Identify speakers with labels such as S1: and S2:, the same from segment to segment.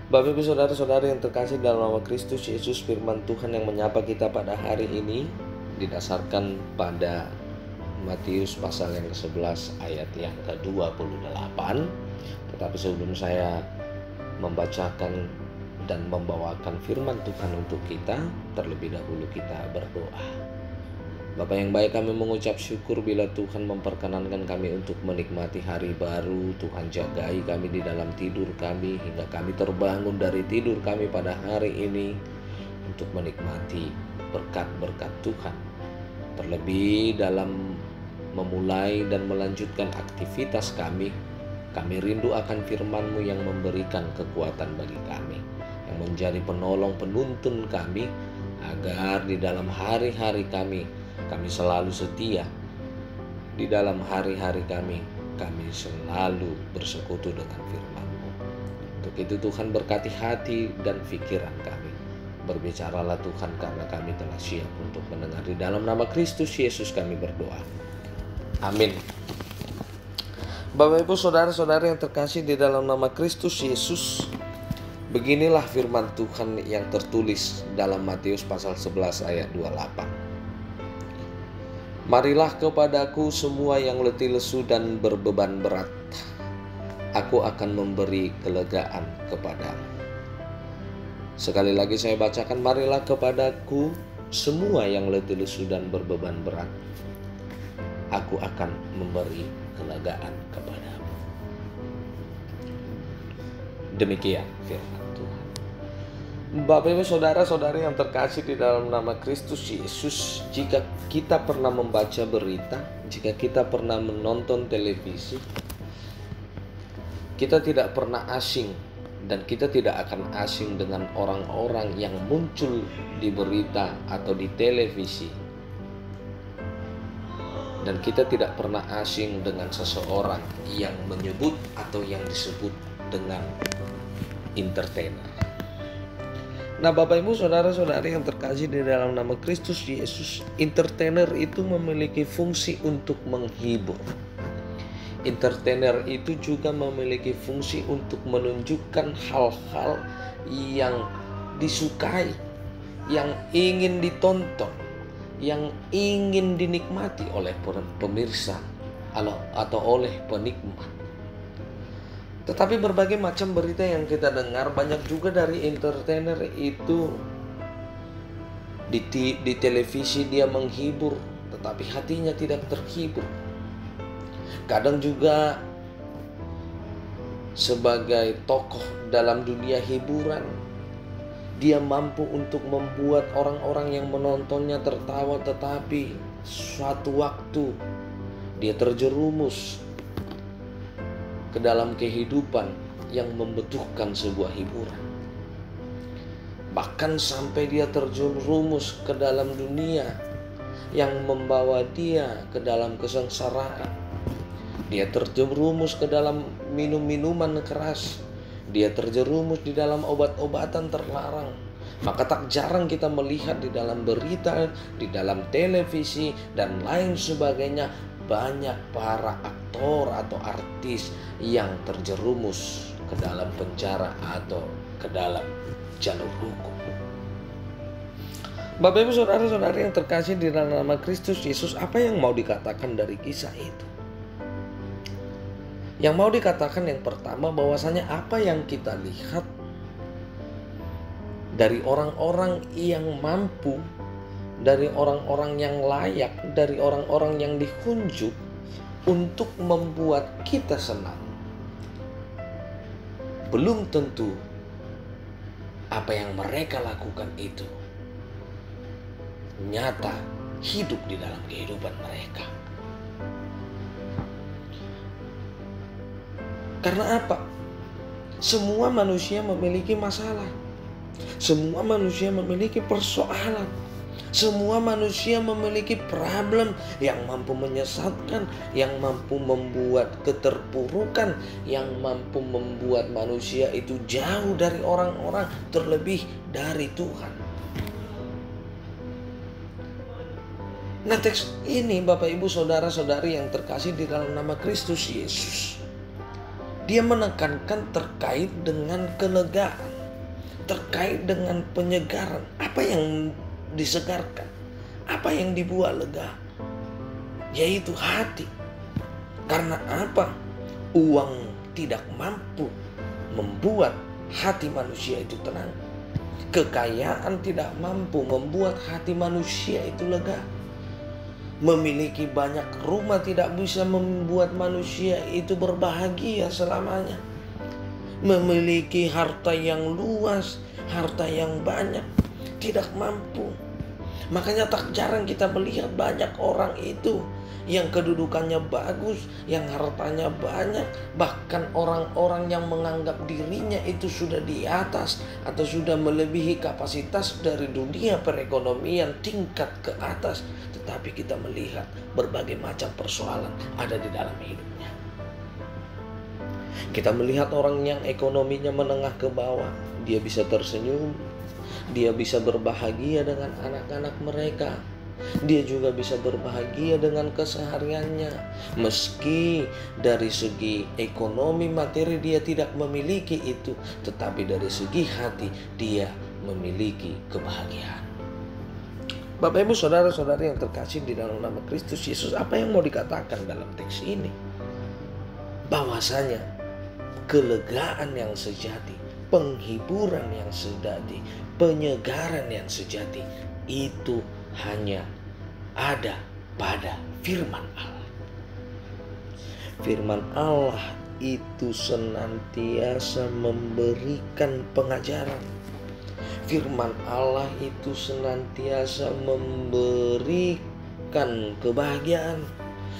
S1: Bapak Ibu Saudara-saudari yang terkasih dalam nama Kristus Yesus, firman Tuhan yang menyapa kita pada hari ini didasarkan pada Matius pasal yang ke-11 ayat yang ke-28. Tetapi sebelum saya membacakan dan membawakan firman Tuhan untuk kita, terlebih dahulu kita berdoa. Bapa yang baik, kami mengucap syukur bila Tuhan memperkenankan kami untuk menikmati hari baru. Tuhan jagai kami di dalam tidur kami hingga kami terbangun dari tidur kami pada hari ini untuk menikmati berkat-berkat Tuhan. Terlebih dalam memulai dan melanjutkan aktivitas kami rindu akan firman-Mu yang memberikan kekuatan bagi kami, yang menjadi penolong penuntun kami, agar di dalam hari-hari kami selalu setia. Di dalam hari-hari kami selalu bersekutu dengan firman-Mu. Untuk itu Tuhan berkati hati dan pikiran kami. Berbicaralah Tuhan, karena kami telah siap untuk mendengar. Di dalam nama Kristus Yesus kami berdoa. Amin. Bapak Ibu Saudara-saudari yang terkasih di dalam nama Kristus Yesus, beginilah firman Tuhan yang tertulis dalam Matius pasal 11 ayat 28. Marilah kepadaku semua yang letih lesu dan berbeban berat, aku akan memberi kelegaan kepadamu. Sekali lagi saya bacakan, marilah kepadaku semua yang letih lesu dan berbeban berat, aku akan memberi kelegaan kepadamu. Demikian firman Tuhan. Bapak Ibu Saudara-saudari yang terkasih di dalam nama Kristus Yesus, jika kita pernah membaca berita, jika kita pernah menonton televisi, kita tidak pernah asing dan kita tidak akan asing dengan orang-orang yang muncul di berita atau di televisi. Dan kita tidak pernah asing dengan seseorang yang menyebut atau yang disebut dengan entertainer. Nah, Bapak Ibu Saudara-saudari yang terkasih di dalam nama Kristus Yesus, entertainer itu memiliki fungsi untuk menghibur. Entertainer itu juga memiliki fungsi untuk menunjukkan hal-hal yang disukai, yang ingin ditonton, yang ingin dinikmati oleh pemirsa atau oleh penikmat. Tetapi berbagai macam berita yang kita dengar, banyak juga dari entertainer itu di televisi dia menghibur, tetapi hatinya tidak terhibur. Kadang juga sebagai tokoh dalam dunia hiburan, dia mampu untuk membuat orang-orang yang menontonnya tertawa, tetapi suatu waktu dia terjerumus ke dalam kehidupan yang membutuhkan sebuah hiburan. Bahkan sampai dia terjerumus ke dalam dunia yang membawa dia ke dalam kesengsaraan. Dia terjerumus ke dalam minum-minuman keras. Dia terjerumus di dalam obat-obatan terlarang. Maka tak jarang kita melihat di dalam berita, di dalam televisi, dan lain sebagainya, banyak para aktor atau artis yang terjerumus ke dalam penjara atau ke dalam jalur hukum. Bapak Ibu Saudara-saudari yang terkasih di dalam nama Kristus Yesus, apa yang mau dikatakan dari kisah itu? Yang mau dikatakan yang pertama, bahwasanya apa yang kita lihat dari orang-orang yang mampu, dari orang-orang yang layak, dari orang-orang yang dikunjung untuk membuat kita senang, belum tentu apa yang mereka lakukan itu nyata hidup di dalam kehidupan mereka. Karena apa? Semua manusia memiliki masalah. Semua manusia memiliki persoalan. Semua manusia memiliki problem yang mampu menyesatkan, yang mampu membuat keterpurukan, yang mampu membuat manusia itu jauh dari orang-orang, terlebih dari Tuhan. Nah, teks ini Bapak Ibu Saudara-saudari yang terkasih di dalam nama Kristus Yesus, dia menekankan terkait dengan kelegaan. terkait dengan penyegaran. Apa yang disegarkan? Apa yang dibuat lega? Yaitu hati. Karena apa? Uang tidak mampu membuat hati manusia itu tenang. Kekayaan tidak mampu membuat hati manusia itu lega. Memiliki banyak rumah tidak bisa membuat manusia itu berbahagia selamanya. Memiliki harta yang luas, harta yang banyak, tidak mampu. Makanya tak jarang kita melihat banyak orang itu yang kedudukannya bagus, yang hartanya banyak, bahkan orang-orang yang menganggap dirinya itu sudah di atas atau sudah melebihi kapasitas dari dunia perekonomian tingkat ke atas. Tetapi kita melihat berbagai macam persoalan ada di dalam hidupnya. Kita melihat orang yang ekonominya menengah ke bawah, dia bisa tersenyum, dia bisa berbahagia dengan anak-anak mereka. Dia juga bisa berbahagia dengan kesehariannya. Meski dari segi ekonomi materi dia tidak memiliki itu, tetapi dari segi hati dia memiliki kebahagiaan. Bapak Ibu saudara-saudari yang terkasih di dalam nama Kristus Yesus, apa yang mau dikatakan dalam teks ini? Bahwasanya kelegaan yang sejati, penghiburan yang sejati, penyegaran yang sejati itu hanya ada pada firman Allah. Firman Allah itu senantiasa memberikan pengajaran. Firman Allah itu senantiasa memberikan kebahagiaan.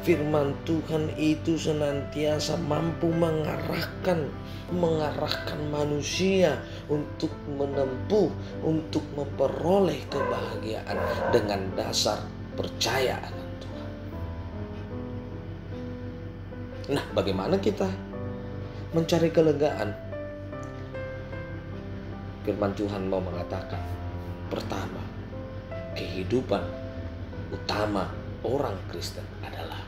S1: Firman Tuhan itu senantiasa mampu mengarahkan manusia untuk menempuh, untuk memperoleh kebahagiaan dengan dasar percaya akan Tuhan. Nah, bagaimana kita mencari kelegaan? Firman Tuhan mau mengatakan, pertama, kehidupan utama orang Kristen adalah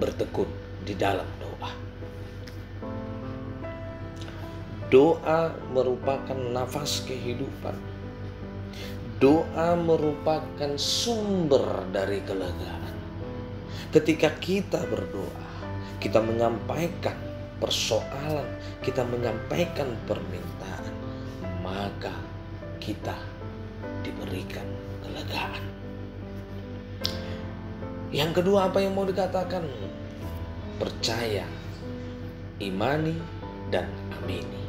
S1: bertekun di dalam doa. Doa merupakan nafas kehidupan. Doa merupakan sumber dari kelegaan. Ketika kita berdoa, kita menyampaikan persoalan, kita menyampaikan permintaan, maka kita diberikan kelegaan. Yang kedua, apa yang mau dikatakan? Percaya, imani, dan amini.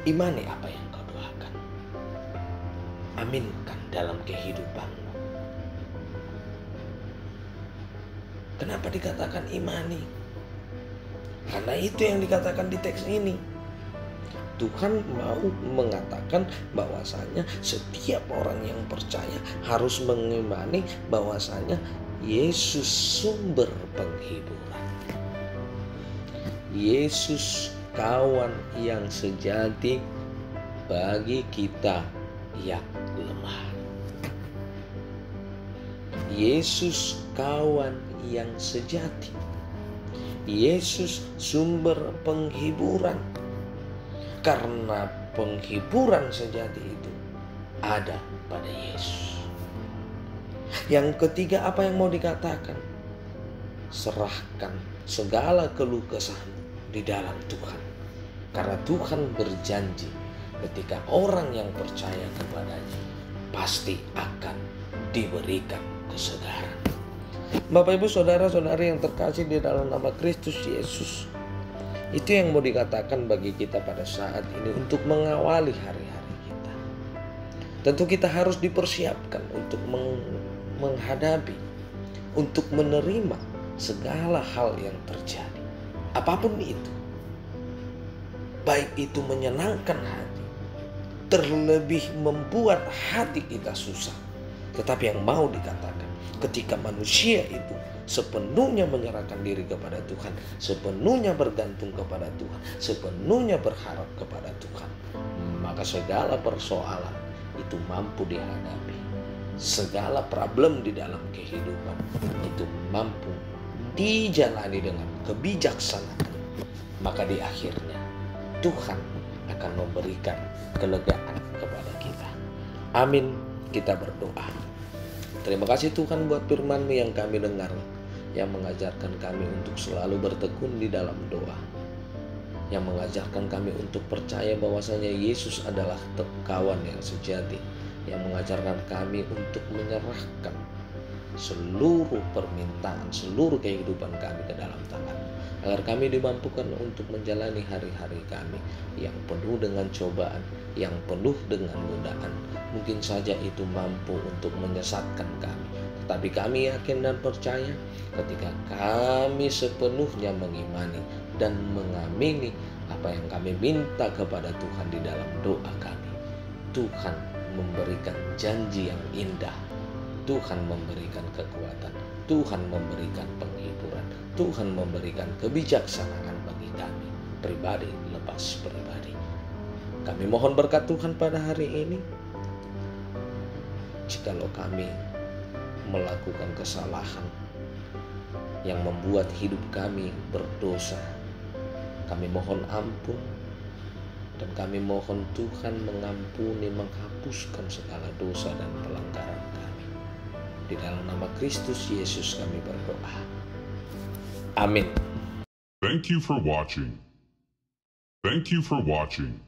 S1: Imani apa yang kau doakan. Aminkan dalam kehidupanmu. Kenapa dikatakan imani? Karena itu yang dikatakan di teks ini. Tuhan mau mengatakan bahwasanya setiap orang yang percaya harus mengimani bahwasanya Yesus sumber penghiburan. Yesus kawan yang sejati bagi kita yang lemah. Yesus kawan yang sejati. Yesus sumber penghiburan. Karena penghiburan sejati itu ada pada Yesus. Yang ketiga, apa yang mau dikatakan? Serahkan segala keluh kesahmu di dalam Tuhan. Karena Tuhan berjanji ketika orang yang percaya kepadanya pasti akan diberikan kesegaran. Bapak Ibu saudara-saudari yang terkasih di dalam nama Kristus Yesus, itu yang mau dikatakan bagi kita pada saat ini untuk mengawali hari-hari kita. Tentu kita harus dipersiapkan untuk menghadapi, untuk menerima segala hal yang terjadi. Apapun itu. Baik itu menyenangkan hati, terlebih membuat hati kita susah. Tetapi yang mau dikatakan, ketika manusia itu sepenuhnya menyerahkan diri kepada Tuhan, sepenuhnya bergantung kepada Tuhan, sepenuhnya berharap kepada Tuhan, maka segala persoalan itu mampu dihadapi. Segala problem di dalam kehidupan itu mampu dijalani dengan kebijaksanaan. Maka di akhirnya Tuhan akan memberikan kelegaan kepada kita. Amin. Kita berdoa. Terima kasih Tuhan buat firman-Mu yang kami dengar, yang mengajarkan kami untuk selalu bertekun di dalam doa, yang mengajarkan kami untuk percaya bahwasanya Yesus adalah kawan yang sejati, yang mengajarkan kami untuk menyerahkan seluruh permintaan, seluruh kehidupan kami ke dalam tangan, agar kami dimampukan untuk menjalani hari-hari kami yang penuh dengan cobaan, yang penuh dengan godaan. Mungkin saja itu mampu untuk menyesatkan kami, tetapi kami yakin dan percaya ketika kami sepenuhnya mengimani dan mengamini apa yang kami minta kepada Tuhan di dalam doa kami, Tuhan memberikan janji yang indah, Tuhan memberikan kekuatan, Tuhan memberikan penghiburan, Tuhan memberikan kebijaksanaan bagi kami, pribadi lepas pribadi. Kami mohon berkat Tuhan pada hari ini. Jikalau kami melakukan kesalahan yang membuat hidup kami berdosa, kami mohon ampun. Dan kami mohon Tuhan mengampuni, menghapuskan segala dosa dan pelanggaran kami. Di dalam nama Kristus Yesus kami berdoa. Amin.
S2: Thank you for watching.